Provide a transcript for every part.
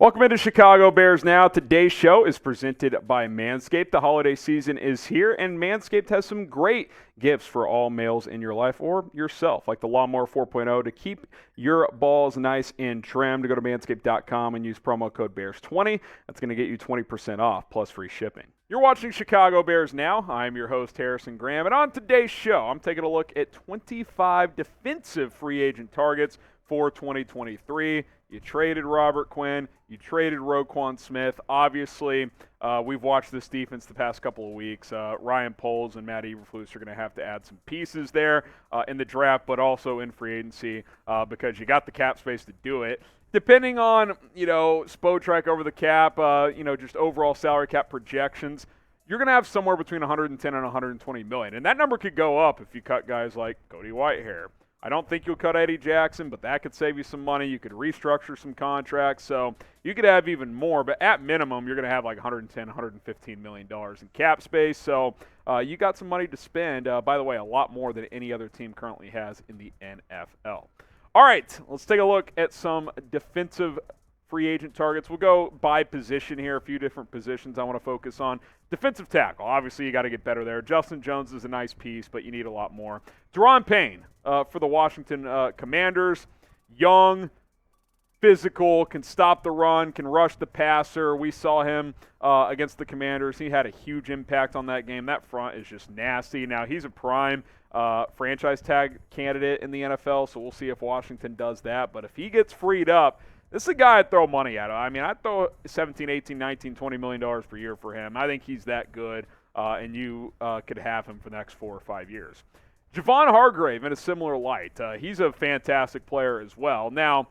Welcome into Chicago Bears Now. Today's show is presented by Manscaped. The holiday season is here, and Manscaped has some great gifts for all males in your life or yourself, like the Lawnmower 4.0 to keep your balls nice and trimmed. Go to manscaped.com and use promo code BEARS20. That's going to get you 20% off plus free shipping. You're watching Chicago Bears Now. I'm your host, Harrison Graham, and on today's show, I'm taking a look at 25 defensive free agent targets for 2023. You traded Robert Quinn. You traded Roquan Smith. Obviously, we've watched this defense the past couple of weeks. Ryan Poles and Matt Eberflus are going to have to add some pieces there in the draft, but also in free agency because you got the cap space to do it. Depending on, Spotrac over the cap, just overall salary cap projections, you're going to have somewhere between 110 and 120 million. And that number could go up if you cut guys like Cody Whitehair. I don't think you'll cut Eddie Jackson, but that could save you some money. You could restructure some contracts, so you could have even more. But at minimum, you're going to have like 110, 115 million dollars in cap space. So you got some money to spend. By the way, a lot more than any other team currently has in the NFL. All right, let's take a look at some defensive free agent targets. We'll go by position here, a few different positions I want to focus on. Defensive tackle, obviously you got to get better there. Justin Jones is a nice piece, but you need a lot more. Daron Payne for the Washington Commanders. Young, physical, can stop the run, can rush the passer. We saw him against the Commanders. He had a huge impact on that game. That front is just nasty. Now, he's a prime franchise tag candidate in the NFL, so we'll see if Washington does that. But if he gets freed up, this is a guy I'd throw money at. I mean, I'd throw 17, 18, 19, $20 million per year for him. I think he's that good, and you could have him for the next 4 or 5 years. Javon Hargrave in a similar light. He's a fantastic player as well. Now,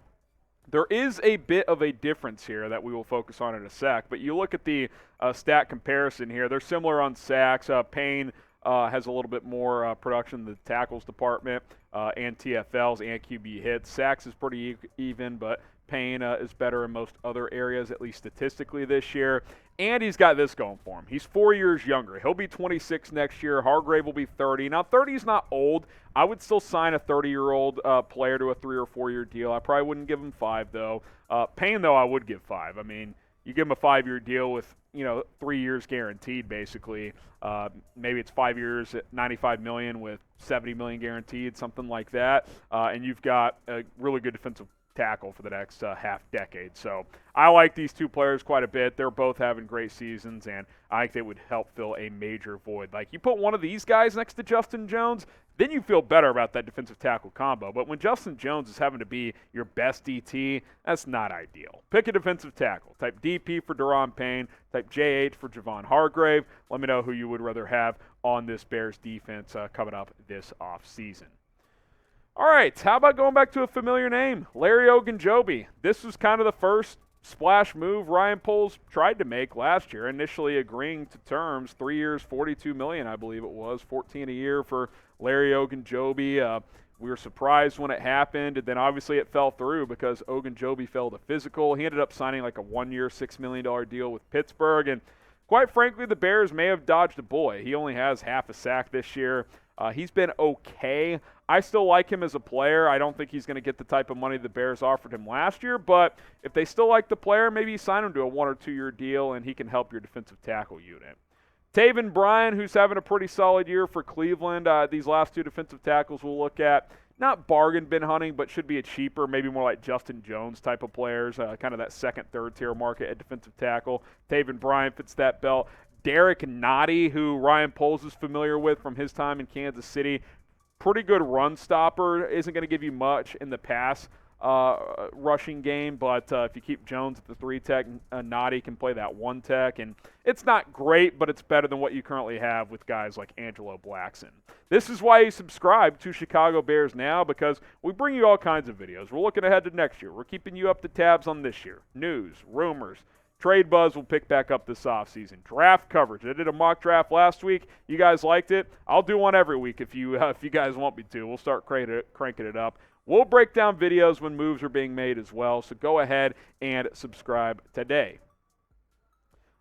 there is a bit of a difference here that we will focus on in a sec, but you look at the stat comparison here. They're similar on sacks. Payne has a little bit more production in the tackles department and TFLs and QB hits. Sacks is pretty even, but Payne is better in most other areas, at least statistically this year. And he's got this going for him. He's 4 years younger. He'll be 26 next year. Hargrave will be 30. Now, 30 is not old. I would still sign a 30-year-old player to a 3 or 4 year deal. I probably wouldn't give him 5, though. Payne, though, I would give 5. I mean, you give him a 5-year deal with, 3 years guaranteed, basically. Maybe it's 5 years at $95 million with $70 million guaranteed, something like that. And you've got a really good defensive tackle for the next half decade. So I like these two players quite a bit. They're both having great seasons, and I think they would help fill a major void. Like, you put one of these guys next to Justin Jones, then you feel better about that defensive tackle combo. But when Justin Jones is having to be your best DT, that's not ideal. Pick a defensive tackle. Type DP for Daron Payne. Type JH for Javon Hargrave. Let me know who you would rather have on this Bears defense coming up this offseason. All right, how about going back to a familiar name, Larry Ogunjobi? This was kind of the first splash move Ryan Poles tried to make last year, initially agreeing to terms, 3 years, $42 million, I believe it was, $14 a year for Larry Ogunjobi. We were surprised when it happened, and then obviously it fell through because Ogunjobi failed a physical. He ended up signing like a 1 year, $6 million deal with Pittsburgh, and quite frankly, the Bears may have dodged a bullet. He only has half a sack this year. He's been okay. I still like him as a player. I don't think he's going to get the type of money the Bears offered him last year, but if they still like the player, maybe you sign him to a 1 or 2 year deal, and he can help your defensive tackle unit. Taven Bryan, who's having a pretty solid year for Cleveland. These last 2 defensive tackles we'll look at. Not bargain bin hunting, but should be a cheaper, maybe more like Justin Jones type of players, kind of that second, third tier market at defensive tackle. Taven Bryan fits that belt. Derek Nottie, who Ryan Poles is familiar with from his time in Kansas City. Pretty good run stopper. Isn't going to give you much in the pass rushing game, but if you keep Jones at the 3 tech, Nottie can play that 1 tech, and it's not great, but it's better than what you currently have with guys like Angelo Blackson. This is why you subscribe to Chicago Bears Now, because we bring you all kinds of videos. We're looking ahead to next year. We're keeping you up to tabs on this year. News, rumors, trade buzz will pick back up this offseason. Draft coverage. I did a mock draft last week. You guys liked it. I'll do one every week if you guys want me to. We'll start cranking it up. We'll break down videos when moves are being made as well, so go ahead and subscribe today.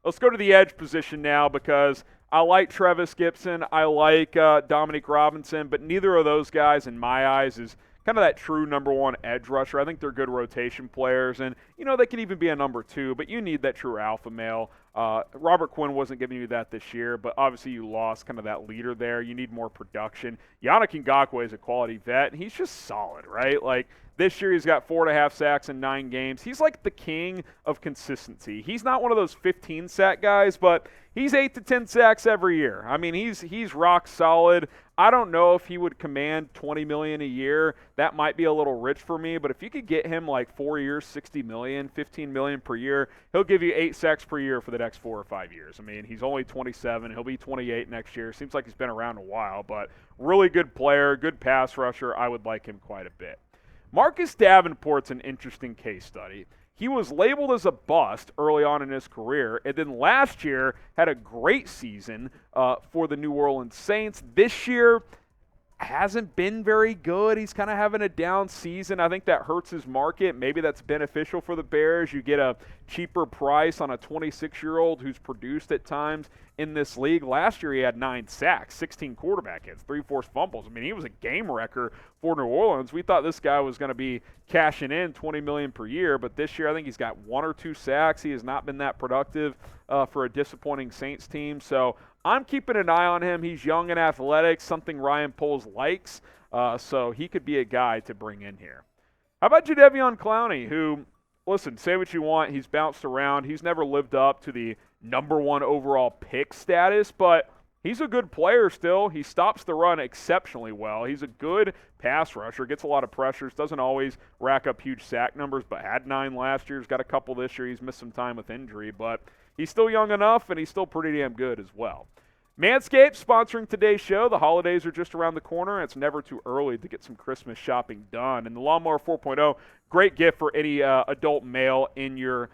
Let's go to the edge position now because I like Trevis Gibson. I like Dominique Robinson, but neither of those guys, in my eyes, is kind of that true number one edge rusher. I think they're good rotation players, and, they can even be a number two, but you need that true alpha male. Robert Quinn wasn't giving you that this year, but obviously you lost kind of that leader there. You need more production. Yannick Ngakoue is a quality vet, and he's just solid, right? Like, this year he's got 4.5 sacks in 9 games. He's like the king of consistency. He's not one of those 15-sack guys, but he's 8 to 10 sacks every year. I mean, he's rock solid. I don't know if he would command $20 million a year. That might be a little rich for me, but if you could get him like 4 years, $60 million, $15 million per year, he'll give you 8 sacks per year for the next 4 or 5 years. I mean, he's only 27. He'll be 28 next year. Seems like he's been around a while, but really good player, good pass rusher. I would like him quite a bit. Marcus Davenport's an interesting case study. He was labeled as a bust early on in his career, and then last year had a great season for the New Orleans Saints. This year hasn't been very good. He's kind of having a down season. I think that hurts his market. Maybe that's beneficial for the Bears. You get a cheaper price on a 26-year-old who's produced at times in this league. Last year he had 9 sacks, 16 quarterback hits, 3 forced fumbles. I mean, he was a game wrecker for New Orleans. We thought this guy was going to be cashing in $20 million per year, but this year I think he's got 1 or 2 sacks. He has not been that productive for a disappointing Saints team. So I'm keeping an eye on him. He's young and athletic, something Ryan Poles likes, so he could be a guy to bring in here. How about Jadeveon Clowney, who, listen, say what you want, he's bounced around. He's never lived up to the number 1 overall pick status, but he's a good player still. He stops the run exceptionally well. He's a good pass rusher, gets a lot of pressures, doesn't always rack up huge sack numbers, but had 9 last year. He's got a couple this year. He's missed some time with injury, but he's still young enough, and he's still pretty damn good as well. Manscaped sponsoring today's show. The holidays are just around the corner, and it's never too early to get some Christmas shopping done. And the Lawnmower 4.0, great gift for any adult male in your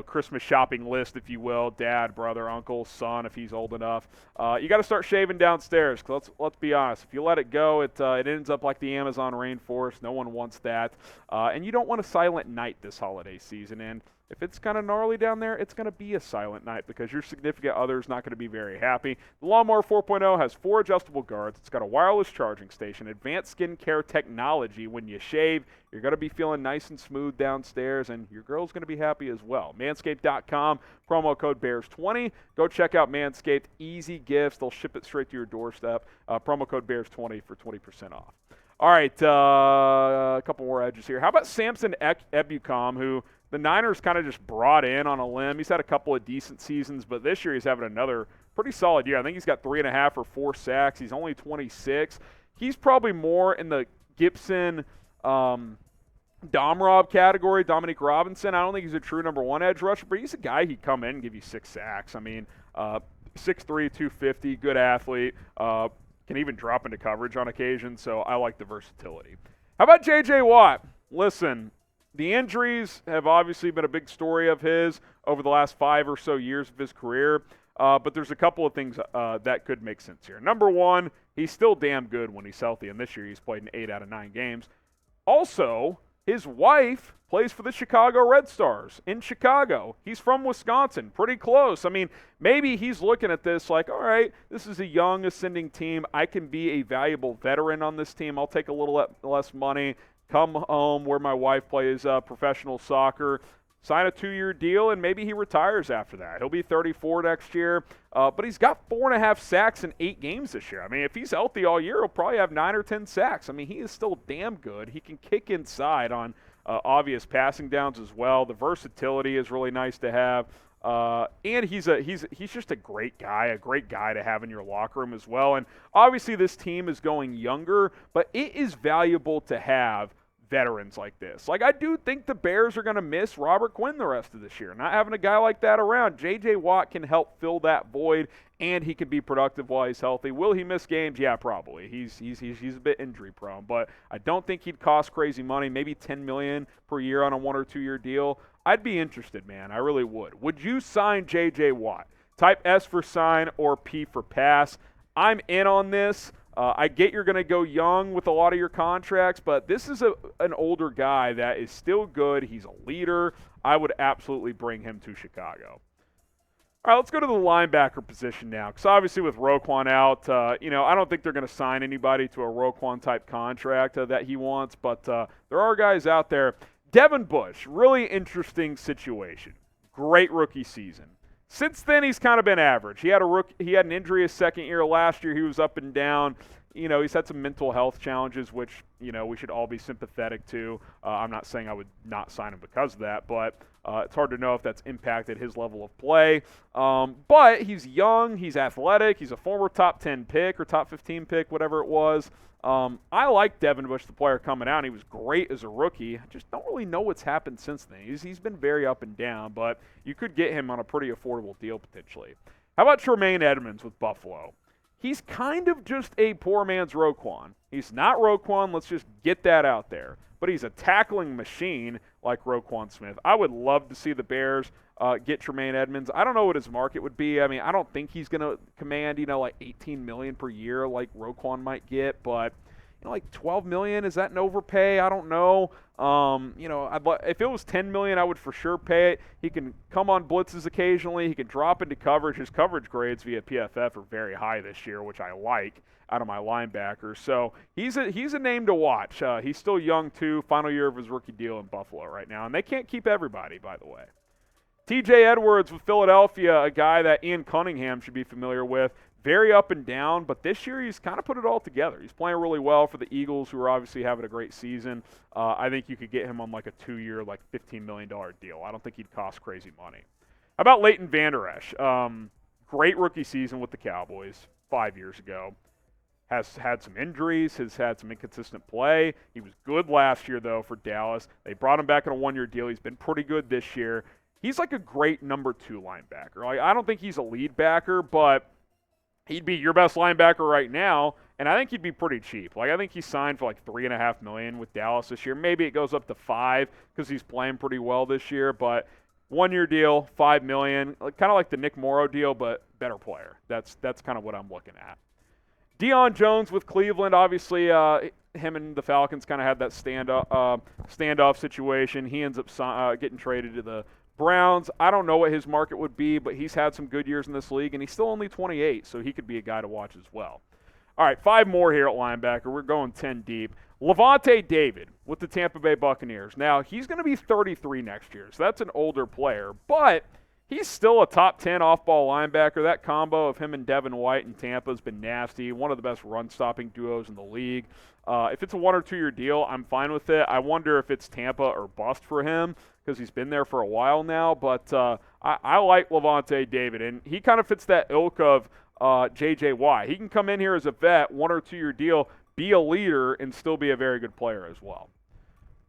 Christmas shopping list, if you will. Dad, brother, uncle, son, if he's old enough. You got to start shaving downstairs. Let's be honest. If you let it go, it ends up like the Amazon rainforest. No one wants that. And you don't want a silent night this holiday season. And if it's kind of gnarly down there, it's going to be a silent night because your significant other is not going to be very happy. The Lawnmower 4.0 has 4 adjustable guards. It's got a wireless charging station, advanced skincare technology. When you shave, you're going to be feeling nice and smooth downstairs, and your girl's going to be happy as well. Manscaped.com, promo code BEARS20. Go check out Manscaped. Easy gifts. They'll ship it straight to your doorstep. Promo code BEARS20 for 20% off. All right, a couple more edges here. How about Samson Ebukam, who the Niners kind of just brought in on a limb? He's had a couple of decent seasons, but this year he's having another pretty solid year. I think he's got 3.5 or 4 sacks. He's only 26. He's probably more in the Gibson Domrob category, Dominique Robinson. I don't think he's a true number 1 edge rusher, but he's a guy he'd come in and give you 6 sacks. I mean, 6'3", 250, good athlete. Can even drop into coverage on occasion, so I like the versatility. How about J.J. Watt? Listen, the injuries have obviously been a big story of his over the last 5 or so years of his career, but there's a couple of things that could make sense here. Number 1, he's still damn good when he's healthy, and this year he's played in 8 out of 9 games. Also, his wife plays for the Chicago Red Stars in Chicago. He's from Wisconsin, pretty close. I mean, maybe he's looking at this like, all right, this is a young ascending team. I can be a valuable veteran on this team. I'll take a little less money, come home where my wife plays professional soccer, sign a 2-year deal, and maybe he retires after that. He'll be 34 next year, but he's got 4.5 sacks in 8 games this year. I mean, if he's healthy all year, he'll probably have 9 or 10 sacks. I mean, he is still damn good. He can kick inside on obvious passing downs as well. The versatility is really nice to have. And he's just a great guy to have in your locker room as well. And obviously this team is going younger, but it is valuable to have veterans like this. Like, I do think the Bears are going to miss Robert Quinn the rest of this year. Not having a guy like that around. J.J. Watt can help fill that void, and he can be productive while he's healthy. Will he miss games? Yeah, probably. He's a bit injury prone, but I don't think he'd cost crazy money, maybe $10 million per year on a 1 or 2 year deal. I'd be interested, man. I really would. Would you sign J.J. Watt? Type S for sign or P for pass. I'm in on this. I get you're going to go young with a lot of your contracts, but this is an older guy that is still good. He's a leader. I would absolutely bring him to Chicago. All right, let's go to the linebacker position now, because obviously with Roquan out, I don't think they're going to sign anybody to a Roquan-type contract that he wants, but there are guys out there. Devin Bush, really interesting situation. Great rookie season. Since then, he's kind of been average. He had an injury his second year. Last year, he was up and down. He's had some mental health challenges, which, we should all be sympathetic to. I'm not saying I would not sign him because of that, but it's hard to know if that's impacted his level of play. But he's young, he's athletic, he's a former top 10 pick or top 15 pick, whatever it was. I like Devin Bush, the player coming out. He was great as a rookie. I just don't really know what's happened since then. He's been very up and down, but you could get him on a pretty affordable deal potentially. How about Tremaine Edmonds with Buffalo? He's kind of just a poor man's Roquan. He's not Roquan. Let's just get that out there. But he's a tackling machine like Roquan Smith. I would love to see the Bears get Tremaine Edmonds. I don't know what his market would be. I mean, I don't think he's going to command, like $18 million per year like Roquan might get. But, like $12 million, is that an overpay? I don't know. If it was $10 million, I would for sure pay it. He can come on blitzes occasionally. He can drop into coverage. His coverage grades via PFF are very high this year, which I like out of my linebackers. So he's a name to watch. He's still young too. Final year of his rookie deal in Buffalo right now, and they can't keep everybody, by the way. T.J. Edwards with Philadelphia, a guy that Ian Cunningham should be familiar with. Very up and down, but this year he's kind of put it all together. He's playing really well for the Eagles, who are obviously having a great season. I think you could get him on like a 2-year, like $15 million deal. I don't think he'd cost crazy money. How about Leighton Vander Esch? Great rookie season with the Cowboys 5 years ago. Has had some injuries, has had some inconsistent play. He was good last year, though, for Dallas. They brought him back on a 1-year deal. He's been pretty good this year. He's like a great number 2 linebacker. Like, I don't think he's a lead backer, but he'd be your best linebacker right now, and I think he'd be pretty cheap. Like, I think he signed for like $3.5 million with Dallas this year. Maybe it goes up to $5 million because he's playing pretty well this year, but 1-year deal, $5 million, kind of like the Nick Morrow deal, but better player. That's kind of what I'm looking at. Deion Jones with Cleveland, obviously him and the Falcons kind of had that standoff situation. He ends up getting traded to the Browns. I don't know what his market would be, but he's had some good years in this league, and he's still only 28, so he could be a guy to watch as well. All right, 5 more here at linebacker. We're going 10 deep. Lavonte David with the Tampa Bay Buccaneers. Now, he's going to be 33 next year, so that's an older player, but he's still a top 10 off-ball linebacker. That combo of him and Devin White in Tampa has been nasty. One of the best run-stopping duos in the league. If it's a 1 or 2 year deal, I'm fine with it. I wonder if it's Tampa or bust for him because he's been there for a while now. But I like Lavonte David, and he kind of fits that ilk of J.J. Watt. He can come in here as a vet, 1 or 2 year deal, be a leader, and still be a very good player as well.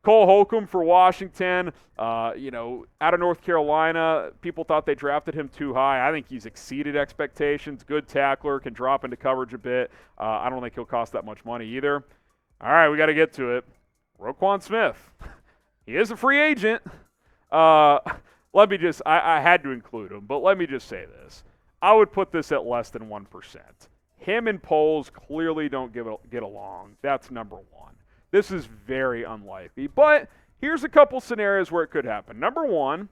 Cole Holcomb for Washington, out of North Carolina. People thought they drafted him too high. I think he's exceeded expectations. Good tackler, can drop into coverage a bit. I don't think he'll cost that much money either. All right, we got to get to it. Roquan Smith. He is a free agent. I had to include him, but let me just say this. I would put this at less than 1%. Him and Poles clearly don't get along. That's number one. This is very unlikely. But here's a couple scenarios where it could happen. Number one,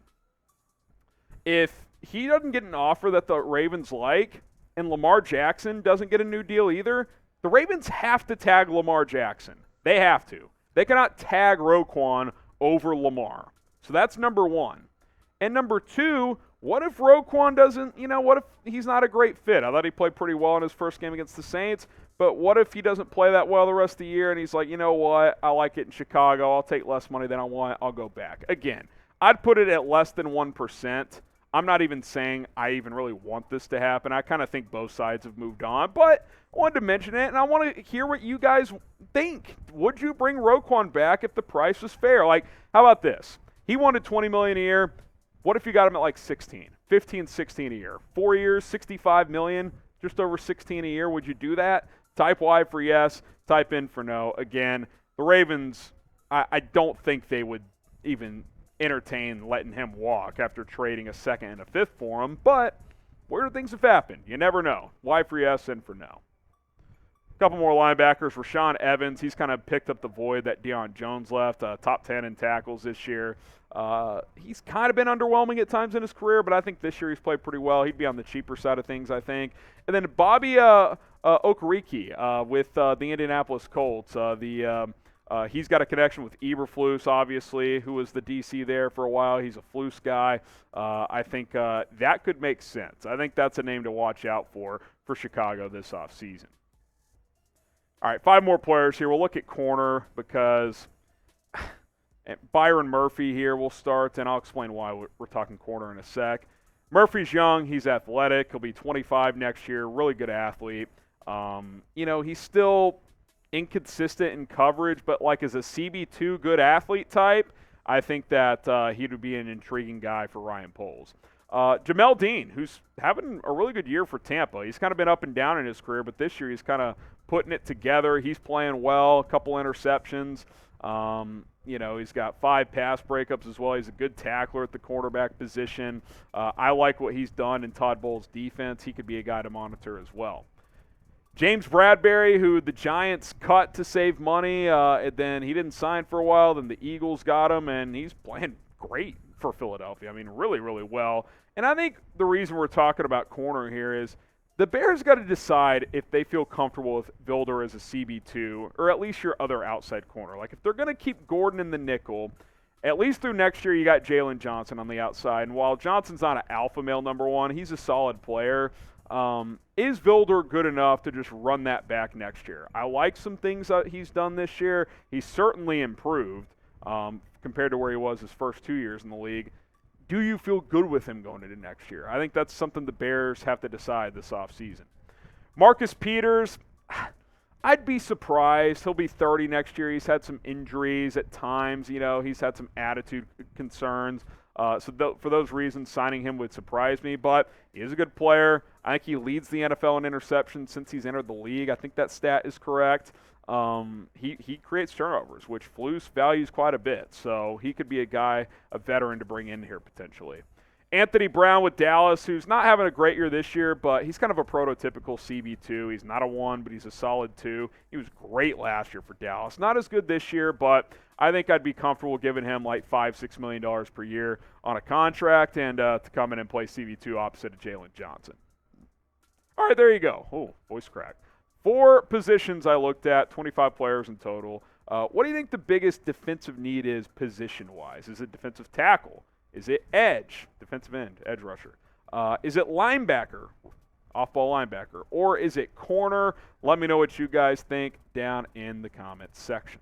if he doesn't get an offer that the Ravens like and Lamar Jackson doesn't get a new deal either, the Ravens have to tag Lamar Jackson. They have to. They cannot tag Roquan over Lamar. So that's number one. And number two, what if Roquan doesn't, what if he's not a great fit? I thought he played pretty well in his first game against the Saints, but what if he doesn't play that well the rest of the year and he's like, you know what, I like it in Chicago, I'll take less money than I want, I'll go back. Again, I'd put it at less than 1%. I'm not even saying I even really want this to happen. I kind of think both sides have moved on, but I wanted to mention it, and I want to hear what you guys think. Would you bring Roquan back if the price was fair? Like, how about this? He wanted $20 million a year. What if you got him at like 16, 15, 16 a year? 4 years, $65 million, just over 16 a year. Would you do that? Type Y for yes, type in for no. Again, the Ravens, I don't think they would even entertain letting him walk after trading a second and a fifth for him, but weird things have happened. You never know. Y for yes and for no. Couple more linebackers. Rashaan Evans, he's kind of picked up the void that Deion Jones left. Top 10 in tackles this year. He's kind of been underwhelming at times in his career, but I think this year he's played pretty well. He'd be on the cheaper side of things, I think. And then Bobby Okereke with the Indianapolis Colts. He's got a connection with Eberflus, obviously, who was the DC there for a while. He's a Flus guy. I think that could make sense. I think that's a name to watch out for Chicago this offseason. All right, 5 more players here. We'll look at corner because Byron Murphy here will start, and I'll explain why we're talking corner in a sec. Murphy's young. He's athletic. He'll be 25 next year. Really good athlete. He's still inconsistent in coverage, but like as a CB2 good athlete type, I think that he would be an intriguing guy for Ryan Poles. Jamel Dean, who's having a really good year for Tampa. He's kind of been up and down in his career, but this year he's kind of putting it together. He's playing well, a couple interceptions. He's got 5 pass breakups as well. He's a good tackler at the quarterback position. I like what he's done in Todd Bowles' defense. He could be a guy to monitor as well. James Bradbury, who the Giants cut to save money, and then he didn't sign for a while. Then the Eagles got him, and he's playing great for Philadelphia. I mean, really, really well. And I think the reason we're talking about corner here is the Bears got to decide if they feel comfortable with Vilder as a CB2 or at least your other outside corner. Like, if they're going to keep Gordon in the nickel, at least through next year, you got Jalen Johnson on the outside. And while Johnson's not an alpha male number 1, he's a solid player. Is Vilder good enough to just run that back next year? I like some things that he's done this year. He's certainly improved compared to where he was his first 2 years in the league. Do you feel good with him going into next year? I think that's something the Bears have to decide this offseason. Marcus Peters, I'd be surprised. He'll be 30 next year. He's had some injuries at times. He's had some attitude concerns. For those reasons, signing him would surprise me. But he is a good player. I think he leads the NFL in interceptions since he's entered the league. I think that stat is correct. He creates turnovers, which Flus values quite a bit. So he could be a veteran to bring in here potentially. Anthony Brown with Dallas, who's not having a great year this year, but he's kind of a prototypical CB2. He's not a 1, but he's a solid 2. He was great last year for Dallas. Not as good this year, but I think I'd be comfortable giving him like $5-6 million per year on a contract and to come in and play CB2 opposite of Jalen Johnson. All right, there you go. Oh, voice crack. 4 positions I looked at, 25 players in total. What do you think the biggest defensive need is position-wise? Is it defensive tackle? Is it edge, defensive end, edge rusher? Is it linebacker, off-ball linebacker? Or is it corner? Let me know what you guys think down in the comments section.